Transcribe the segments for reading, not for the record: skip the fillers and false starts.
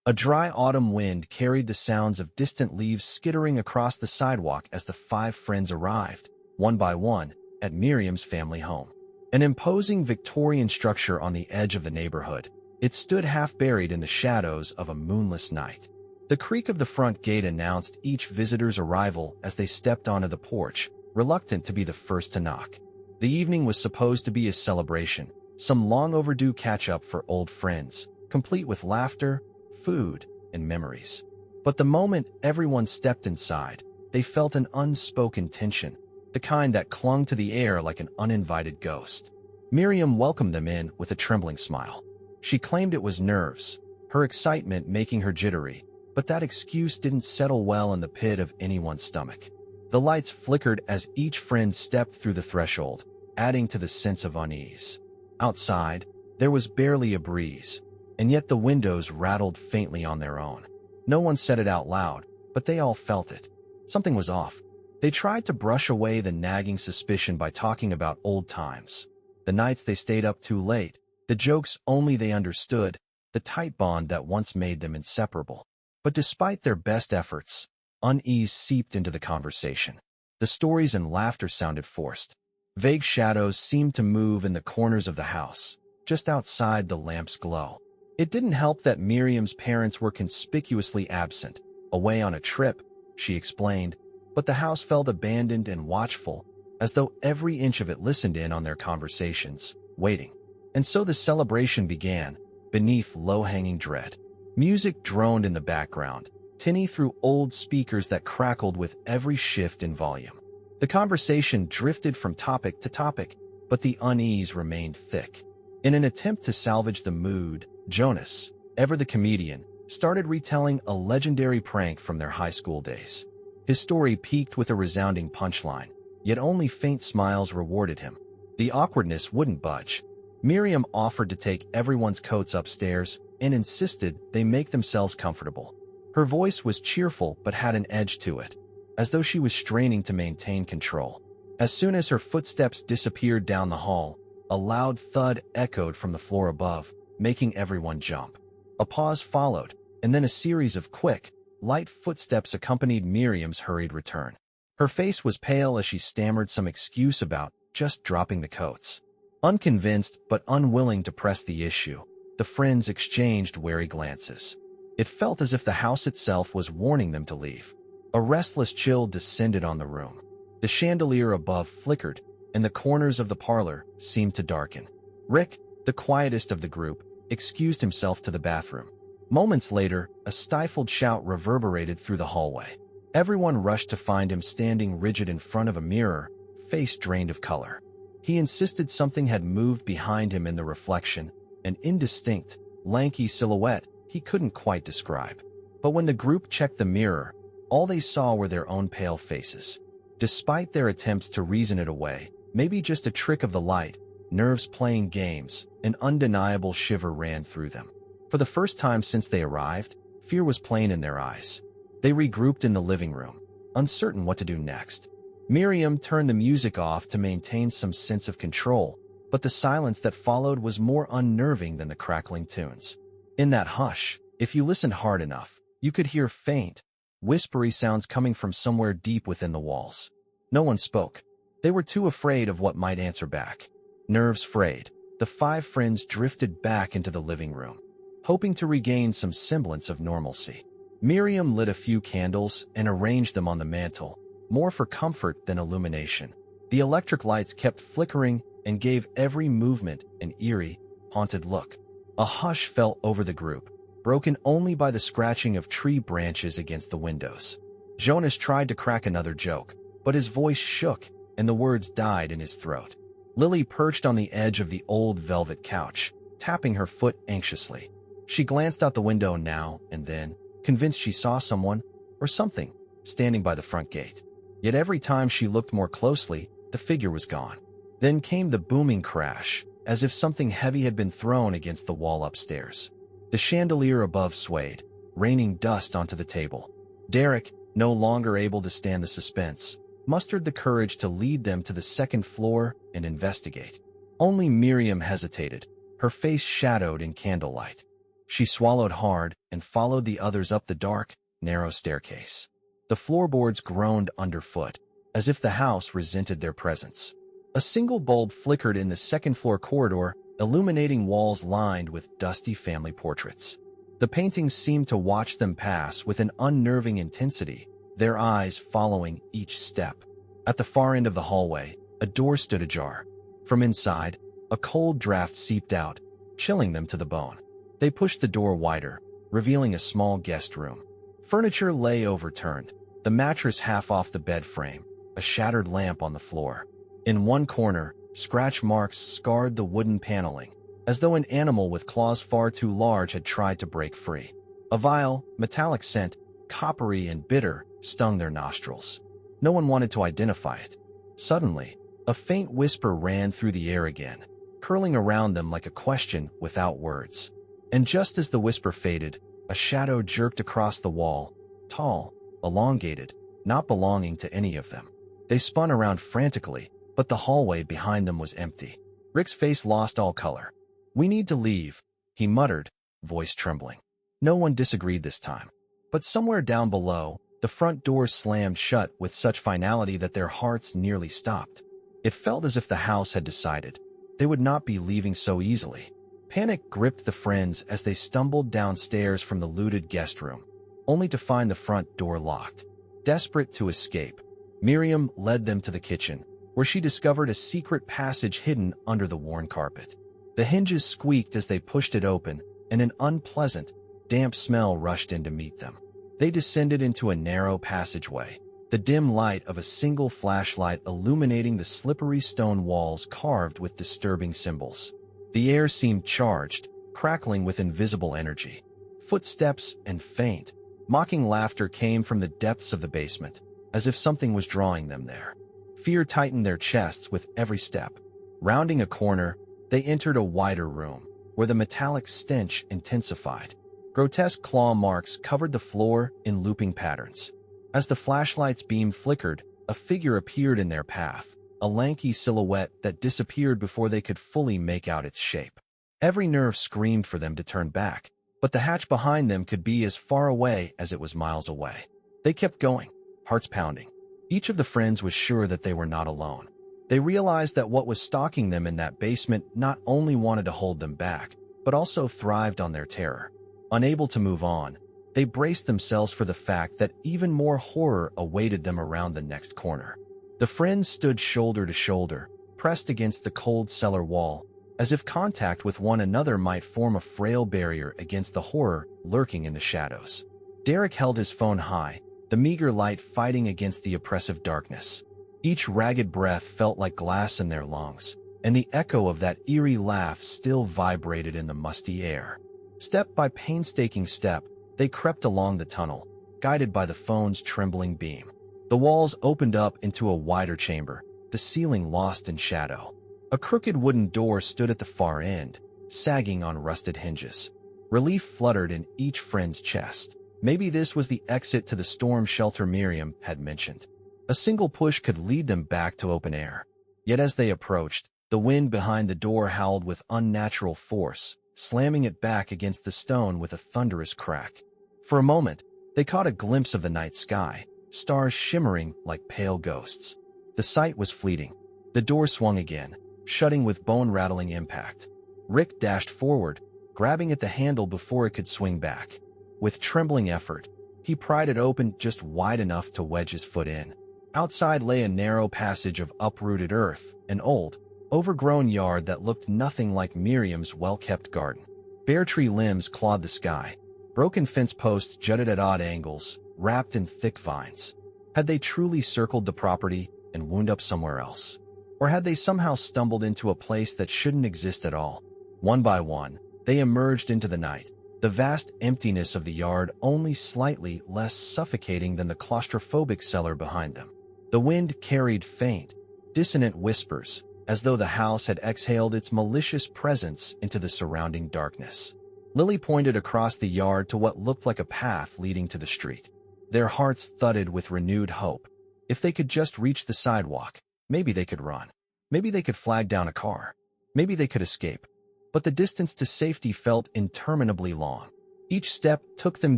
A dry autumn wind carried the sounds of distant leaves skittering across the sidewalk as the five friends arrived, one by one, at Miriam's family home. An imposing Victorian structure on the edge of the neighborhood, it stood half buried in the shadows of a moonless night. The creak of the front gate announced each visitor's arrival as they stepped onto the porch, reluctant to be the first to knock. The evening was supposed to be a celebration, some long-overdue catch-up for old friends, complete with laughter, food, and memories. But the moment everyone stepped inside, they felt an unspoken tension, the kind that clung to the air like an uninvited ghost. Miriam welcomed them in with a trembling smile. She claimed it was nerves, her excitement making her jittery, but that excuse didn't settle well in the pit of anyone's stomach. The lights flickered as each friend stepped through the threshold, adding to the sense of unease. Outside, there was barely a breeze, and yet the windows rattled faintly on their own. No one said it out loud, but they all felt it. Something was off. They tried to brush away the nagging suspicion by talking about old times. The nights they stayed up too late, the jokes only they understood, the tight bond that once made them inseparable. But despite their best efforts, unease seeped into the conversation. The stories and laughter sounded forced. Vague shadows seemed to move in the corners of the house, just outside the lamp's glow. It didn't help that Miriam's parents were conspicuously absent, away on a trip, she explained, but the house felt abandoned and watchful, as though every inch of it listened in on their conversations, waiting. And so the celebration began, beneath low-hanging dread. Music droned in the background, tinny through old speakers that crackled with every shift in volume. The conversation drifted from topic to topic, but the unease remained thick. In an attempt to salvage the mood, Jonas, ever the comedian, started retelling a legendary prank from their high school days. His story peaked with a resounding punchline, yet only faint smiles rewarded him. The awkwardness wouldn't budge. Miriam offered to take everyone's coats upstairs and insisted they make themselves comfortable. Her voice was cheerful but had an edge to it, as though she was straining to maintain control. As soon as her footsteps disappeared down the hall, a loud thud echoed from the floor above, making everyone jump. A pause followed, and then a series of quick, light footsteps accompanied Miriam's hurried return. Her face was pale as she stammered some excuse about just dropping the coats. Unconvinced but unwilling to press the issue, the friends exchanged wary glances. It felt as if the house itself was warning them to leave. A restless chill descended on the room. The chandelier above flickered, and the corners of the parlor seemed to darken. Rick, the quietest of the group, excused himself to the bathroom. Moments later, a stifled shout reverberated through the hallway. Everyone rushed to find him standing rigid in front of a mirror, face drained of color. He insisted something had moved behind him in the reflection, an indistinct, lanky silhouette he couldn't quite describe. But when the group checked the mirror, all they saw were their own pale faces. Despite their attempts to reason it away, maybe just a trick of the light, nerves playing games, an undeniable shiver ran through them. For the first time since they arrived, fear was plain in their eyes. They regrouped in the living room, uncertain what to do next. Miriam turned the music off to maintain some sense of control, but the silence that followed was more unnerving than the crackling tunes. In that hush, if you listened hard enough, you could hear faint, whispery sounds coming from somewhere deep within the walls. No one spoke. They were too afraid of what might answer back. Nerves frayed, the five friends drifted back into the living room, hoping to regain some semblance of normalcy. Miriam lit a few candles and arranged them on the mantel, more for comfort than illumination. The electric lights kept flickering and gave every movement an eerie, haunted look. A hush fell over the group, broken only by the scratching of tree branches against the windows. Jonas tried to crack another joke, but his voice shook and the words died in his throat. Lily perched on the edge of the old velvet couch, tapping her foot anxiously. She glanced out the window now and then, convinced she saw someone, or something, standing by the front gate. Yet every time she looked more closely, the figure was gone. Then came the booming crash, as if something heavy had been thrown against the wall upstairs. The chandelier above swayed, raining dust onto the table. Derek, no longer able to stand the suspense, mustered the courage to lead them to the second floor and investigate. Only Miriam hesitated, her face shadowed in candlelight. She swallowed hard and followed the others up the dark, narrow staircase. The floorboards groaned underfoot, as if the house resented their presence. A single bulb flickered in the second-floor corridor, illuminating walls lined with dusty family portraits. The paintings seemed to watch them pass with an unnerving intensity, their eyes following each step. At the far end of the hallway, a door stood ajar. From inside, a cold draft seeped out, chilling them to the bone. They pushed the door wider, revealing a small guest room. Furniture lay overturned, the mattress half off the bed frame, a shattered lamp on the floor. In one corner, scratch marks scarred the wooden paneling, as though an animal with claws far too large had tried to break free. A vile, metallic scent, coppery and bitter, stung their nostrils. No one wanted to identify it. Suddenly, a faint whisper ran through the air again, curling around them like a question without words. And just as the whisper faded, a shadow jerked across the wall, tall, elongated, not belonging to any of them. They spun around frantically, but the hallway behind them was empty. Rick's face lost all color. "We need to leave," he muttered, voice trembling. No one disagreed this time. But somewhere down below, the front door slammed shut with such finality that their hearts nearly stopped. It felt as if the house had decided they would not be leaving so easily. Panic gripped the friends as they stumbled downstairs from the looted guest room, only to find the front door locked. Desperate to escape, Miriam led them to the kitchen, where she discovered a secret passage hidden under the worn carpet. The hinges squeaked as they pushed it open, and an unpleasant, damp smell rushed in to meet them. They descended into a narrow passageway, the dim light of a single flashlight illuminating the slippery stone walls carved with disturbing symbols. The air seemed charged, crackling with invisible energy. Footsteps and faint, mocking laughter came from the depths of the basement, as if something was drawing them there. Fear tightened their chests with every step. Rounding a corner, they entered a wider room, where the metallic stench intensified. Grotesque claw marks covered the floor in looping patterns. As the flashlight's beam flickered, a figure appeared in their path, a lanky silhouette that disappeared before they could fully make out its shape. Every nerve screamed for them to turn back, but the hatch behind them could be as far away as it was miles away. They kept going, hearts pounding. Each of the friends was sure that they were not alone. They realized that what was stalking them in that basement not only wanted to hold them back, but also thrived on their terror. Unable to move on, they braced themselves for the fact that even more horror awaited them around the next corner. The friends stood shoulder to shoulder, pressed against the cold cellar wall, as if contact with one another might form a frail barrier against the horror lurking in the shadows. Derek held his phone high, the meager light fighting against the oppressive darkness. Each ragged breath felt like glass in their lungs, and the echo of that eerie laugh still vibrated in the musty air. Step by painstaking step, they crept along the tunnel, guided by the phone's trembling beam. The walls opened up into a wider chamber, the ceiling lost in shadow. A crooked wooden door stood at the far end, sagging on rusted hinges. Relief fluttered in each friend's chest. Maybe this was the exit to the storm shelter Miriam had mentioned. A single push could lead them back to open air. Yet as they approached, the wind behind the door howled with unnatural force, slamming it back against the stone with a thunderous crack. For a moment, they caught a glimpse of the night sky, stars shimmering like pale ghosts. The sight was fleeting. The door swung again, shutting with bone-rattling impact. Rick dashed forward, grabbing at the handle before it could swing back. With trembling effort, he pried it open just wide enough to wedge his foot in. Outside lay a narrow passage of uprooted earth, an old, overgrown yard that looked nothing like Miriam's well-kept garden. Bare tree limbs clawed the sky. Broken fence posts jutted at odd angles, wrapped in thick vines. Had they truly circled the property and wound up somewhere else? Or had they somehow stumbled into a place that shouldn't exist at all? One by one, they emerged into the night, the vast emptiness of the yard only slightly less suffocating than the claustrophobic cellar behind them. The wind carried faint, dissonant whispers, as though the house had exhaled its malicious presence into the surrounding darkness. Lily pointed across the yard to what looked like a path leading to the street. Their hearts thudded with renewed hope. If they could just reach the sidewalk, maybe they could run. Maybe they could flag down a car. Maybe they could escape. but the distance to safety felt interminably long. Each step took them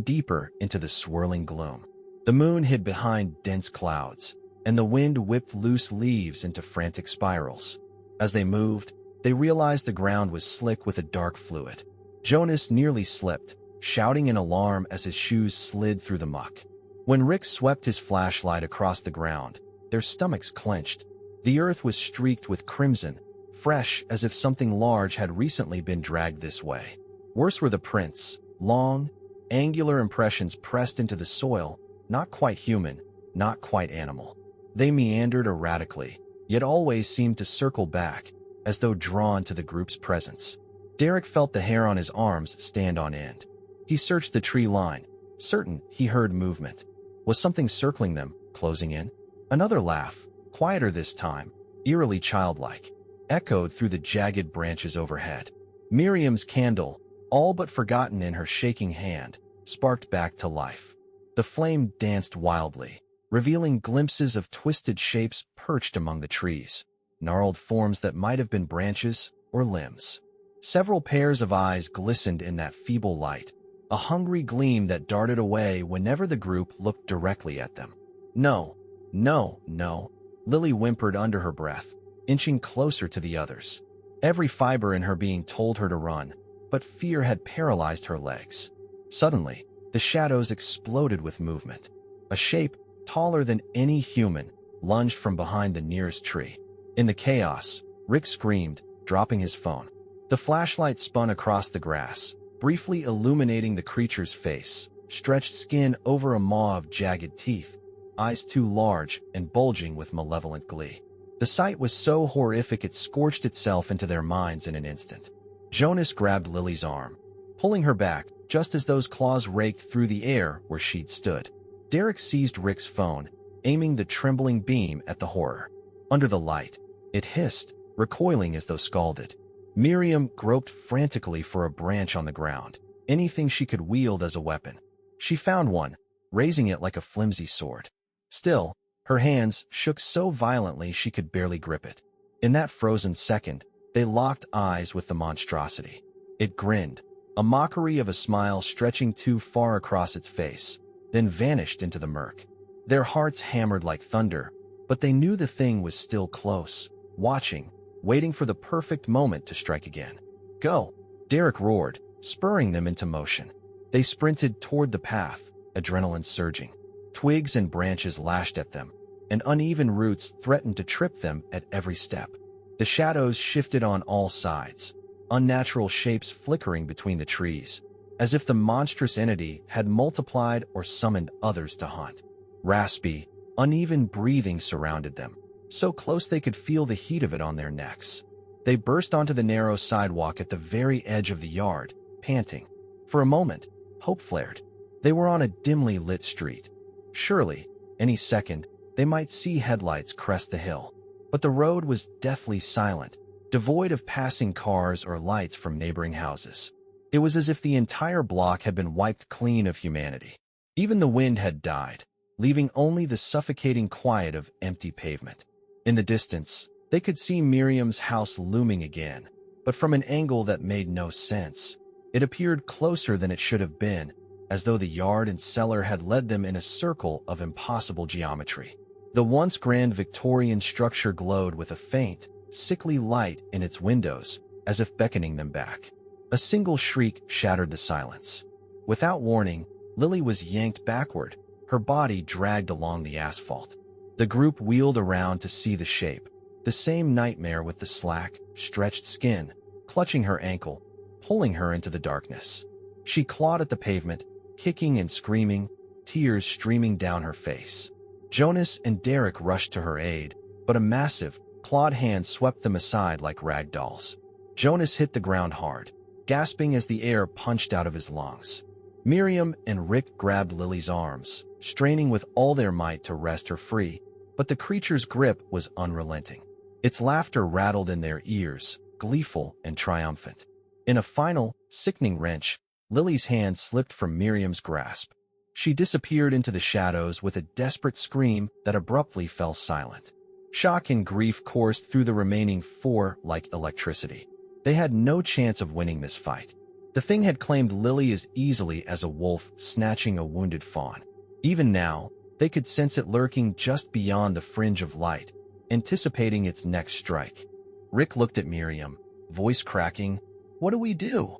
deeper into the swirling gloom. The moon hid behind dense clouds, and the wind whipped loose leaves into frantic spirals. As they moved, they realized the ground was slick with a dark fluid. Jonas nearly slipped, shouting in alarm as his shoes slid through the muck. When Rick swept his flashlight across the ground, their stomachs clenched. The earth was streaked with crimson, fresh as if something large had recently been dragged this way. Worse were the prints, long, angular impressions pressed into the soil, not quite human, not quite animal. They meandered erratically, yet always seemed to circle back, as though drawn to the group's presence. Derek felt the hair on his arms stand on end. He searched the tree line, certain he heard movement. Was something circling them, closing in? Another laugh, quieter this time, eerily childlike, echoed through the jagged branches overhead. Miriam's candle, all but forgotten in her shaking hand, sparked back to life. The flame danced wildly, revealing glimpses of twisted shapes perched among the trees, gnarled forms that might have been branches or limbs. Several pairs of eyes glistened in that feeble light, a hungry gleam that darted away whenever the group looked directly at them. No, no, no, Lily whimpered under her breath, inching closer to the others. Every fiber in her being told her to run, but fear had paralyzed her legs. Suddenly, the shadows exploded with movement. A shape, taller than any human, lunged from behind the nearest tree. In the chaos, Rick screamed, dropping his phone. The flashlight spun across the grass, briefly illuminating the creature's face, stretched skin over a maw of jagged teeth, eyes too large and bulging with malevolent glee. The sight was so horrific it scorched itself into their minds in an instant. Jonas grabbed Lily's arm, pulling her back just as those claws raked through the air where she'd stood. Derek seized Rick's phone, aiming the trembling beam at the horror. Under the light, it hissed, recoiling as though scalded. Miriam groped frantically for a branch on the ground, anything she could wield as a weapon. She found one, raising it like a flimsy sword. Still, her hands shook so violently she could barely grip it. In that frozen second, they locked eyes with the monstrosity. It grinned, a mockery of a smile stretching too far across its face, then vanished into the murk. Their hearts hammered like thunder, but they knew the thing was still close, watching, waiting for the perfect moment to strike again. Go! Derek roared, spurring them into motion. They sprinted toward the path, adrenaline surging. Twigs and branches lashed at them, and uneven roots threatened to trip them at every step. The shadows shifted on all sides, unnatural shapes flickering between the trees, as if the monstrous entity had multiplied or summoned others to hunt. Raspy, uneven breathing surrounded them, so close they could feel the heat of it on their necks. They burst onto the narrow sidewalk at the very edge of the yard, panting. For a moment, hope flared. They were on a dimly lit street. Surely, any second, they might see headlights crest the hill. But the road was deathly silent, devoid of passing cars or lights from neighboring houses. It was as if the entire block had been wiped clean of humanity. Even the wind had died, leaving only the suffocating quiet of empty pavement. In the distance, they could see Miriam's house looming again, but from an angle that made no sense. It appeared closer than it should have been, as though the yard and cellar had led them in a circle of impossible geometry. The once grand Victorian structure glowed with a faint, sickly light in its windows, as if beckoning them back. A single shriek shattered the silence. Without warning, Lily was yanked backward, her body dragged along the asphalt. The group wheeled around to see the shape, the same nightmare with the slack, stretched skin, clutching her ankle, pulling her into the darkness. She clawed at the pavement, kicking and screaming, tears streaming down her face. Jonas and Derek rushed to her aid, but a massive, clawed hand swept them aside like rag dolls. Jonas hit the ground hard, gasping as the air punched out of his lungs. Miriam and Rick grabbed Lily's arms, straining with all their might to wrest her free, but the creature's grip was unrelenting. Its laughter rattled in their ears, gleeful and triumphant. In a final, sickening wrench, Lily's hand slipped from Miriam's grasp. She disappeared into the shadows with a desperate scream that abruptly fell silent. Shock and grief coursed through the remaining four like electricity. They had no chance of winning this fight. The thing had claimed Lily as easily as a wolf snatching a wounded fawn. Even now, they could sense it lurking just beyond the fringe of light, anticipating its next strike. Rick looked at Miriam, voice cracking. "What do we do?"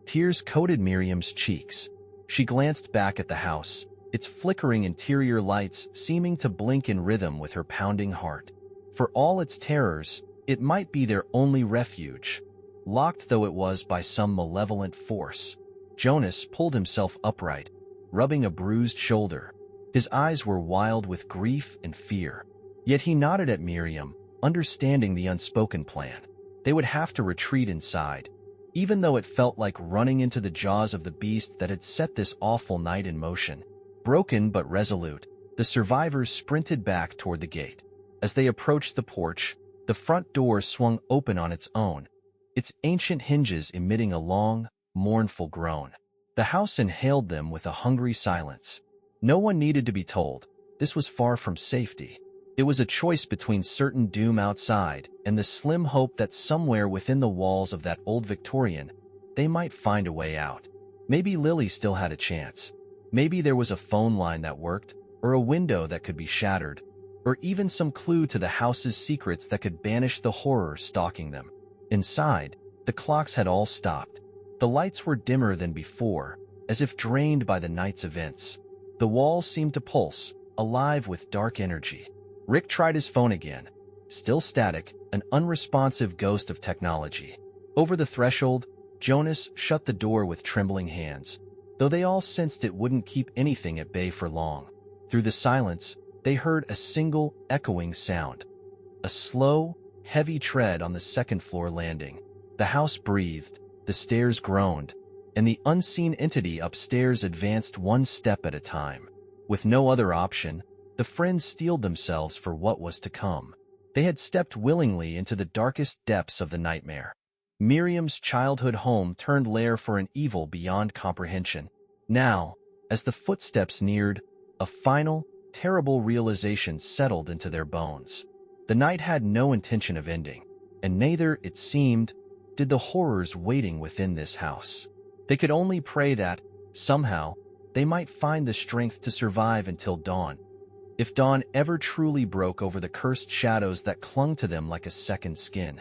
Tears coated Miriam's cheeks. She glanced back at the house, its flickering interior lights seeming to blink in rhythm with her pounding heart. For all its terrors, it might be their only refuge, locked though it was by some malevolent force. Jonas pulled himself upright, rubbing a bruised shoulder. His eyes were wild with grief and fear. Yet he nodded at Miriam, understanding the unspoken plan. They would have to retreat inside, even though it felt like running into the jaws of the beast that had set this awful night in motion. Broken but resolute, the survivors sprinted back toward the gate. As they approached the porch, the front door swung open on its own, its ancient hinges emitting a long, mournful groan. The house inhaled them with a hungry silence. No one needed to be told. This was far from safety. It was a choice between certain doom outside and the slim hope that somewhere within the walls of that old Victorian, they might find a way out. Maybe Lily still had a chance. Maybe there was a phone line that worked, or a window that could be shattered, or even some clue to the house's secrets that could banish the horror stalking them. Inside, the clocks had all stopped. The lights were dimmer than before, as if drained by the night's events. The walls seemed to pulse, alive with dark energy. Rick tried his phone again. Still static, an unresponsive ghost of technology. Over the threshold, Jonas shut the door with trembling hands, though they all sensed it wouldn't keep anything at bay for long. Through the silence, they heard a single, echoing sound. A slow, heavy tread on the second-floor landing. The house breathed, the stairs groaned, and the unseen entity upstairs advanced one step at a time. With no other option, the friends steeled themselves for what was to come. They had stepped willingly into the darkest depths of the nightmare. Miriam's childhood home turned lair for an evil beyond comprehension. Now, as the footsteps neared, a final, terrible realization settled into their bones. The night had no intention of ending, and neither, it seemed, did the horrors waiting within this house. They could only pray that, somehow, they might find the strength to survive until dawn. If dawn ever truly broke over the cursed shadows that clung to them like a second skin.